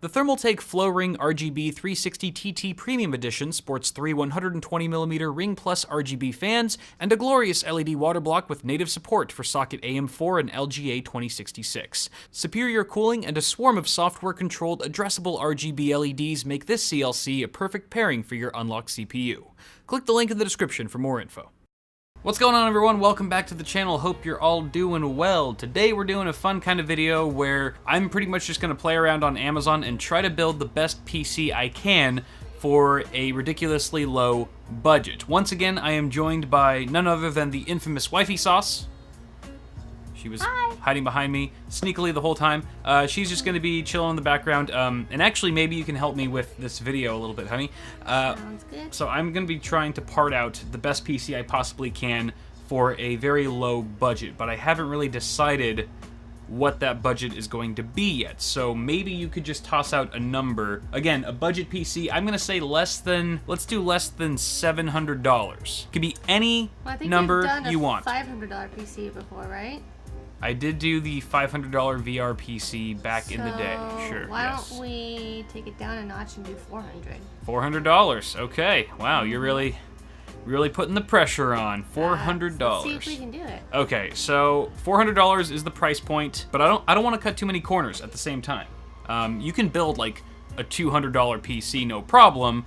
The Thermaltake Flowring RGB 360 TT Premium Edition sports 3 120mm Ring Plus RGB fans and a glorious LED water block with native support for socket AM4 and LGA 2066. Superior cooling and a swarm of software-controlled addressable RGB LEDs make this CLC a perfect pairing for your unlocked CPU. Click the link in the description for more info. What's going on, everyone? Welcome back to the channel. Hope you're all doing well. Today we're doing a fun kind of video where I'm pretty much just gonna play around on Amazon and try to build the best PC I can for a ridiculously low budget. Once again, I am joined by none other than the infamous Wifey Sauce. She was hiding behind me sneakily the whole time. She's just gonna be chilling in the background. And actually, maybe you can help me with this video a little bit, honey. Sounds good. So I'm gonna be trying to part out the best PC I possibly can for a very low budget, but I haven't really decided what that budget is going to be yet. So maybe you could just toss out a number. Again, a budget PC, I'm gonna say let's do less than $700. Could be any number you want. $500 PC before, right? I did do the $500 VR PC back in the day. Sure. Why don't we take it down a notch and do $400? $400. Okay. Wow, you're really putting the pressure on. $400. Let's see if we can do it. Okay, so $400 is the price point, but I don't want to cut too many corners at the same time. You can build like a $200 PC, no problem.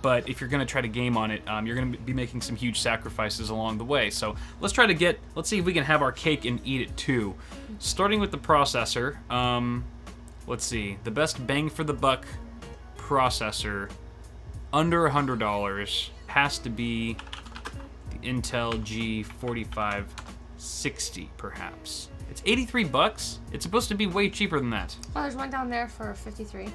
But if you're gonna try to game on it, you're gonna be making some huge sacrifices along the way. So let's see if we can have our cake and eat it too. Starting with the processor, let's see, the best bang for the buck processor under $100 has to be the Intel G4560, perhaps. It's 83 bucks. It's supposed to be way cheaper than that. Well, there's one down there for 53.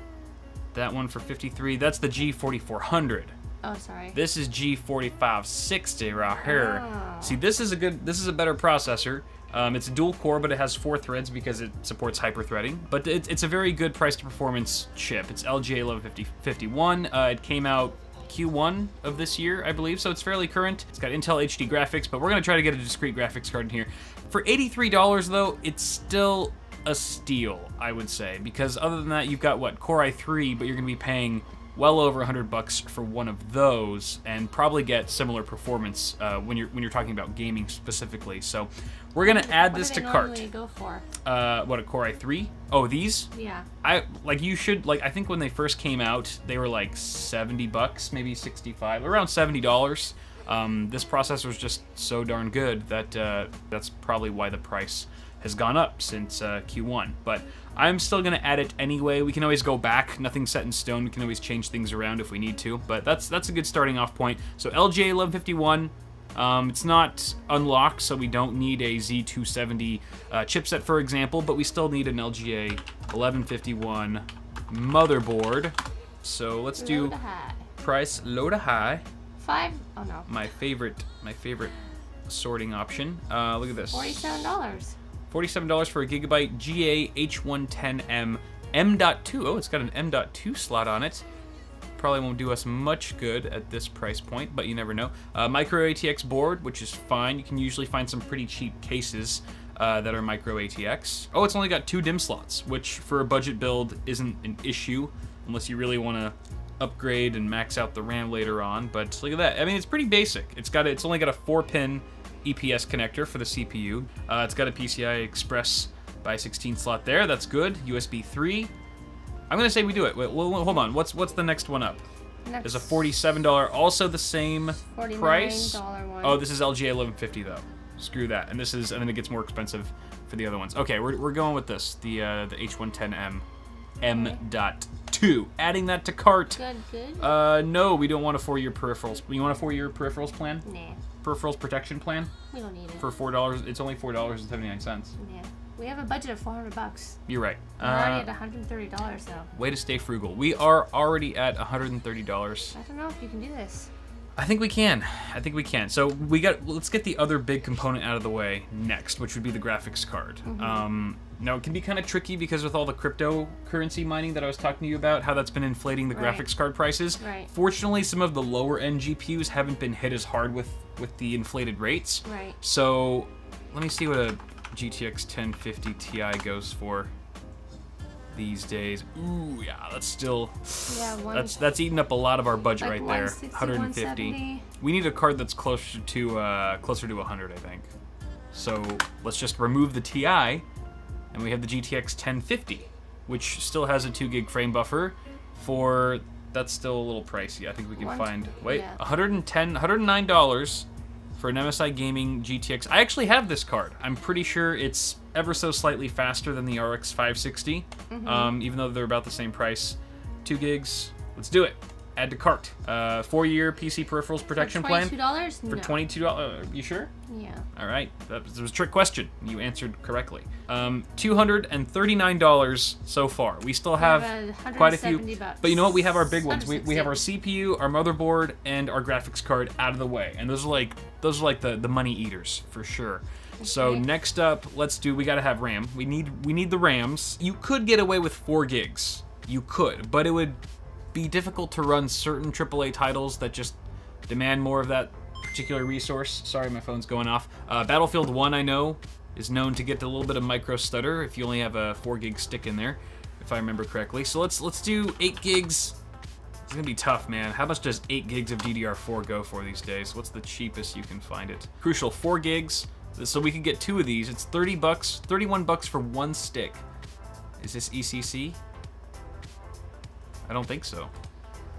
That one for 53, that's the G4400. Oh, sorry. This is G4560 right here. Oh. See, this is a better processor. It's a dual core, but it has 4 threads because it supports hyper-threading. But it's a very good price to performance chip. It's LGA 1151. It came out Q1 of this year, I believe, so it's fairly current. It's got Intel HD graphics, but we're gonna try to get a discrete graphics card in here. For $83 though, it's still a steal, I would say, because other than that, you've got what, Core i3, but you're gonna be paying well over $100 for one of those, and probably get similar performance when you're talking about gaming specifically. So we're gonna add this to cart. What do they normally go for? What, a Core i3? Oh, these? Yeah. I think when they first came out, they were like $70, maybe 65, around $70. This processor is just so darn good that that's probably why the price has gone up since Q1, but I'm still gonna add it anyway. We can always go back, nothing's set in stone. We can always change things around if we need to, but that's a good starting off point. So LGA 1151, it's not unlocked, so we don't need a Z270 chipset, for example, but we still need an LGA 1151 motherboard. So let's do price low to high. Oh no. My favorite sorting option. Look at this. $47. $47 for a Gigabyte GA H110M M.2. Oh, it's got an M.2 slot on it. Probably won't do us much good at this price point, but you never know. Micro ATX board, which is fine. You can usually find some pretty cheap cases that are micro ATX. Oh, it's only got 2 DIMM slots, which for a budget build isn't an issue unless you really want to upgrade and max out the RAM later on. But look at that. I mean, it's pretty basic. It's only got a 4-pin EPS connector for the CPU. It's got a PCI Express by 16 slot there. That's good. USB 3. I'm gonna say we do it. Wait, hold on. What's the next one up? There's a $47, also the same price. One. Oh, this is LGA 1150 though. Screw that. And then it gets more expensive for the other ones. Okay, we're going with this. The H110M M.2. Adding that to cart. Good. No, we don't want a 4-year peripherals. You want a 4-year peripherals plan? Nah. Peripherals protection plan? We don't need it. For $4, it's only $4.79. Yeah. We have a budget of $400. You're right. We're already at $130 though. Way to stay frugal. We are already at $130. I don't know if you can do this. I think we can. So let's get the other big component out of the way next, which would be the graphics card. Now it can be kind of tricky because with all the cryptocurrency mining that I was talking to you about, how that's been inflating the graphics card prices. Right. Fortunately, some of the lower end GPUs haven't been hit as hard with the inflated rates. Right. So let me see what a GTX 1050 Ti goes for. these days. Ooh, yeah, that's still Yeah, that's eating up a lot of our budget like right there. 160, 150. 170. We need a card that's closer to 100, I think. So let's just remove the TI, and we have the GTX 1050, which still has a 2 gig frame buffer. That's still a little pricey. I think we can find yeah. $109 for an MSI Gaming GTX. I actually have this card. I'm pretty sure it's ever so slightly faster than the RX 560, even though they're about the same price. 2 gigs. Let's do it. Add to cart. 4-year PC peripherals protection plan. $22? For $22. You sure? Yeah. All right. That was a trick question. You answered correctly. $239 so far. We still have quite a few. $170. But you know what? We have our big ones. We have our 160. CPU, our motherboard, and our graphics card out of the way. And those are like the money eaters for sure. So Okay. next up, we gotta have RAM. We need the RAMs. You could get away with 4 gigs. You could, but it would be difficult to run certain AAA titles that just demand more of that particular resource. Sorry, my phone's going off. Battlefield 1, I know, is known to get a little bit of micro stutter if you only have a 4 gig stick in there, if I remember correctly. So let's do 8 gigs. It's gonna be tough, man. How much does 8 gigs of DDR4 go for these days? What's the cheapest you can find it? Crucial, 4 gigs. So we could get 2 of these. It's $30, $31 for 1 stick. Is this ECC? I don't think so.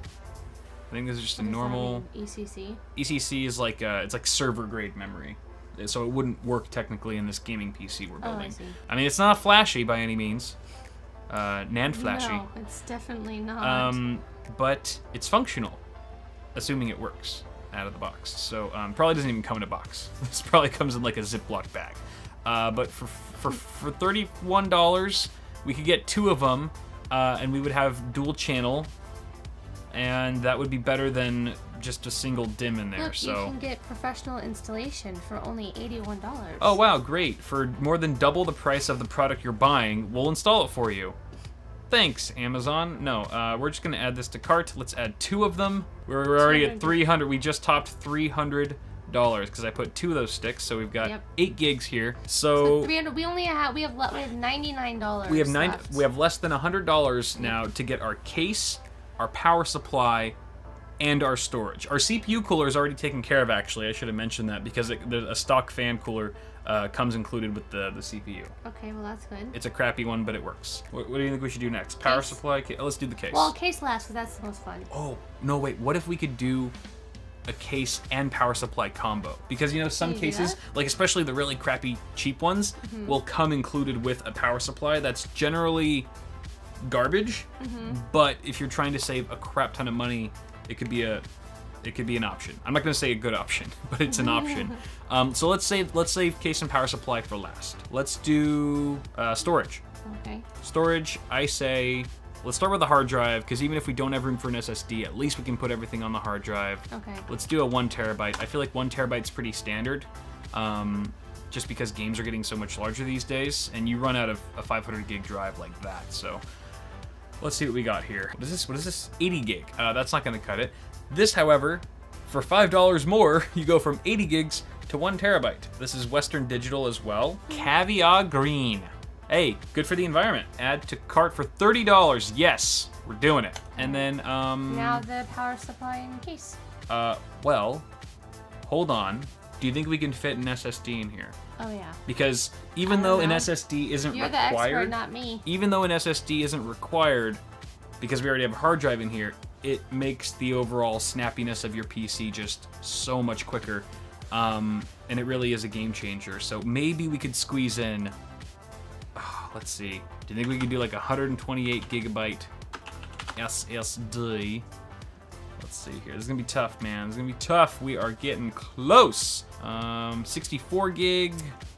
I think this is just a normal. ECC. ECC is like it's like server grade memory, so it wouldn't work technically in this gaming PC we're building. I see. I mean, it's not flashy by any means, NAND flashy. No, it's definitely not. But it's functional, assuming it works out of the box. So probably doesn't even come in a box. This probably comes in like a Ziploc bag. But for $31, we could get 2 of them. And we would have dual channel, and that would be better than just a single DIMM in there. Look, so you can get professional installation for only $81. Oh wow, great. For more than double the price of the product you're buying, we'll install it for you. Thanks, Amazon. No, we're just gonna add this to cart. Let's add 2 of them. We're already at 300. We just topped $300 because I put 2 of those sticks, so we've got 8 gigs here. So 300. We have $99. We have left. We have less than $100 now to get our case, our power supply, and our storage. Our CPU cooler is already taken care of. Actually, I should have mentioned that because a stock fan cooler comes included with the CPU. Okay, well that's good. It's a crappy one, but it works. What do you think we should do next? Power Case? supply. Let's do the case. Well, case last, because that's the most fun. Oh no! Wait. What if we could do a case and power supply combo? Because you know some Can you do cases, that? like especially the really crappy cheap ones, will come included with a power supply that's generally garbage. But if you're trying to save a crap ton of money, it could be an option. I'm not going to say a good option, but it's an option. So let's save case and power supply for last. Let's do storage. Okay. Storage, I say, let's start with the hard drive, because even if we don't have room for an SSD, at least we can put everything on the hard drive. Okay. Let's do a 1 terabyte. I feel like 1 terabyte's pretty standard, just because games are getting so much larger these days, and you run out of a 500 gig drive like that. So let's see what we got here. What is this? 80 gig. That's not going to cut it. This, however, for $5 more, you go from 80 gigs to 1 terabyte. This is Western Digital as well. Caviar Green. Hey, good for the environment. Add to cart for $30. Yes, we're doing it. And then, Now the power supply and case. well, hold on. Do you think we can fit an SSD in here? Oh yeah. Because even I though don't an know. SSD isn't You're the expert, required, not me. even though an SSD isn't required, because we already have a hard drive in here, it makes the overall snappiness of your PC just so much quicker. And it really is a game changer. So maybe we could squeeze in, let's see. Do you think we could do like 128 gigabyte SSD? Let's see here. This is gonna be tough, man. This is gonna be tough. We are getting close. 64 gig.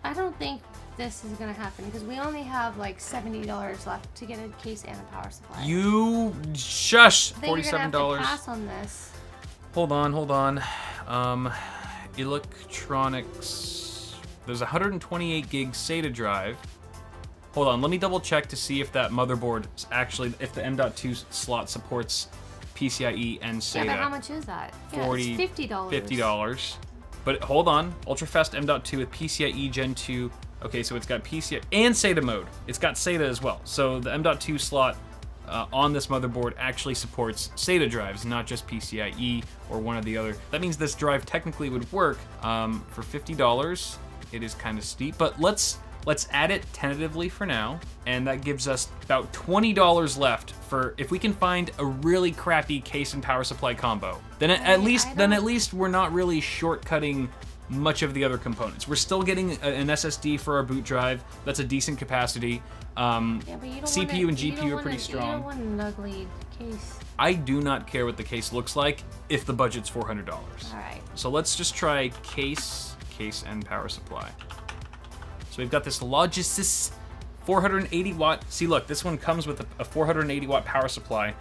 I don't think this is gonna happen because we only have like $70 left to get a case and a power supply. You shush. I think you're gonna have to $47. pass on this. Hold on. Electronics. There's a 128 gig SATA drive. Hold on, let me double check to see if that motherboard is actually, if the M.2 slot supports PCIe and SATA. Yeah, but how much is that? Yeah, 40, it's $50. $50. But hold on, ultra-fast M.2 with PCIe Gen 2 Okay, so it's got PCI and SATA mode. It's got SATA as well. So the M.2 slot on this motherboard actually supports SATA drives, not just PCIe or one or the other. That means this drive technically would work for $50. It is kind of steep, but let's add it tentatively for now, and that gives us about $20 left for if we can find a really crappy case and power supply combo. Then at least we're not really shortcutting much of the other components. We're still getting an SSD for our boot drive. That's a decent capacity. CPU and GPU are pretty strong. You don't want an ugly case. I do not care what the case looks like if the budget's $400. All right. So let's just try case and power supply. So we've got this Logisys 480 watt. See, look, this one comes with a 480 watt power supply,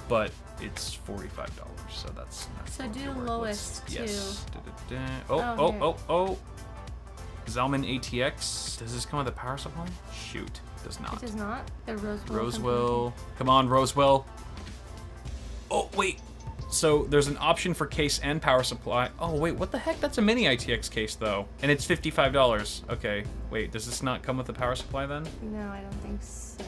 but it's $45. So that's so do lowest too. Yes. Oh. Zalman ATX. Does this come with a power supply? Shoot, it does not. It does not. The Rosewell. Rosewell. Come on, Rosewell. Oh, wait. So there's an option for case and power supply. Oh, wait, what the heck? That's a mini ITX case, though. And it's $55. Okay, wait, does this not come with a power supply, then? No, I don't think so.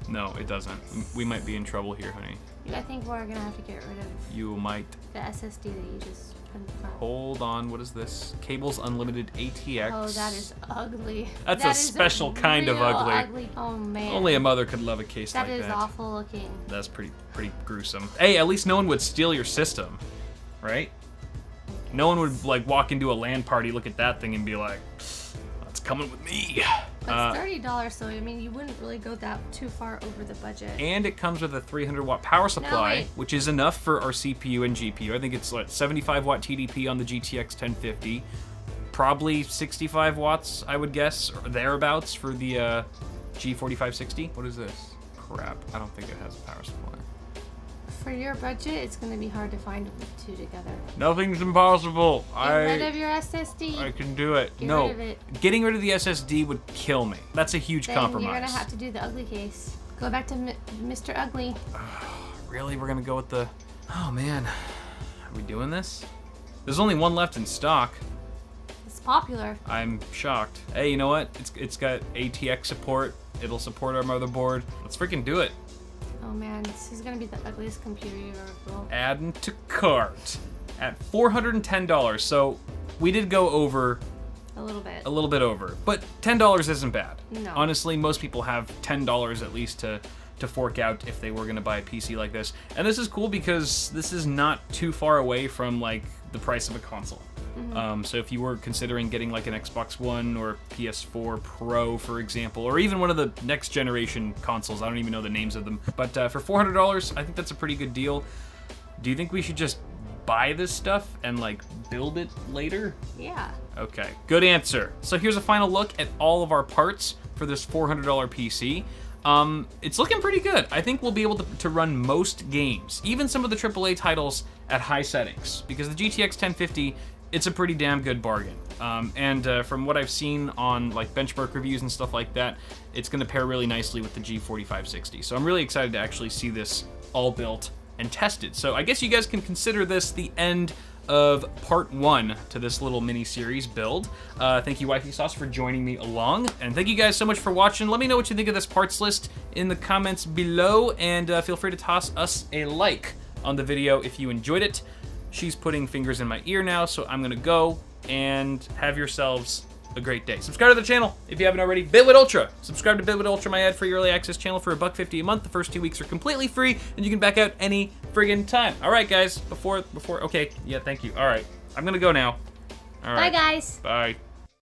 No, it doesn't. We might be in trouble here, honey. I think we're going to have to get rid of You might. the SSD that you just put in front. Hold on, what is this? Cables Unlimited ATX. Oh, that is ugly. That's That a is special kind of real ugly. Oh, man. Only a mother could love a case like that. That is awful looking. That's pretty gruesome. Hey, at least no one would steal your system, right? No one would like walk into a LAN party, look at that thing, and be like, "That's coming with me." But it's $30, so I mean, you wouldn't really go that too far over the budget. And it comes with a 300 watt power supply, wait. which is enough for our CPU and GPU. I think it's like 75 watt TDP on the GTX 1050, probably 65 watts, I would guess, or thereabouts for the G4560. What is this? Crap, I don't think it has a power supply. For your budget, it's going to be hard to find the two together. Nothing's impossible. Get rid of your SSD. I can do it. Get No, rid of it. Getting rid of the SSD would kill me. That's a huge Then compromise. you're going to have to do the ugly case. Go back to Mr. Ugly. Really? We're going to go with the... Oh, man. Are we doing this? There's only one left in stock. It's popular. I'm shocked. Hey, you know what? It's got ATX support. It'll support our motherboard. Let's freaking do it. Oh man, this is gonna be the ugliest computer you ever built. Add to cart at $410. So we did go over A little bit. a little bit over, but $10 isn't bad. No. Honestly, most people have $10 at least to fork out if they were gonna buy a PC like this. And this is cool because this is not too far away from like the price of a console. So if you were considering getting like an Xbox One or PS4 Pro, for example, or even one of the next generation consoles, I don't even know the names of them, but for $400, I think that's a pretty good deal. Do you think we should just buy this stuff and like build it later? Yeah. Okay, good answer. So here's a final look at all of our parts for this $400 PC. It's looking pretty good. I think we'll be able to run most games, even some of the AAA titles at high settings, because the GTX 1050, it's a pretty damn good bargain. From what I've seen on like benchmark reviews and stuff like that, it's gonna pair really nicely with the G4560. So I'm really excited to actually see this all built and tested. So I guess you guys can consider this the end of part 1 to this little mini-series build. Thank you, Wifey Sauce, for joining me along. And thank you guys so much for watching. Let me know what you think of this parts list in the comments below, and feel free to toss us a like on the video if you enjoyed it. She's putting fingers in my ear now, so I'm gonna go, and have yourselves a great day. Subscribe to the channel if you haven't already. Bitwit Ultra. Subscribe to Bitwit Ultra, my ad-free early access channel, for $1.50 a month. The first 2 weeks are completely free, and you can back out any friggin' time. All right, guys. Okay, yeah, thank you. All right, I'm gonna go now. All right. Bye, guys. Bye.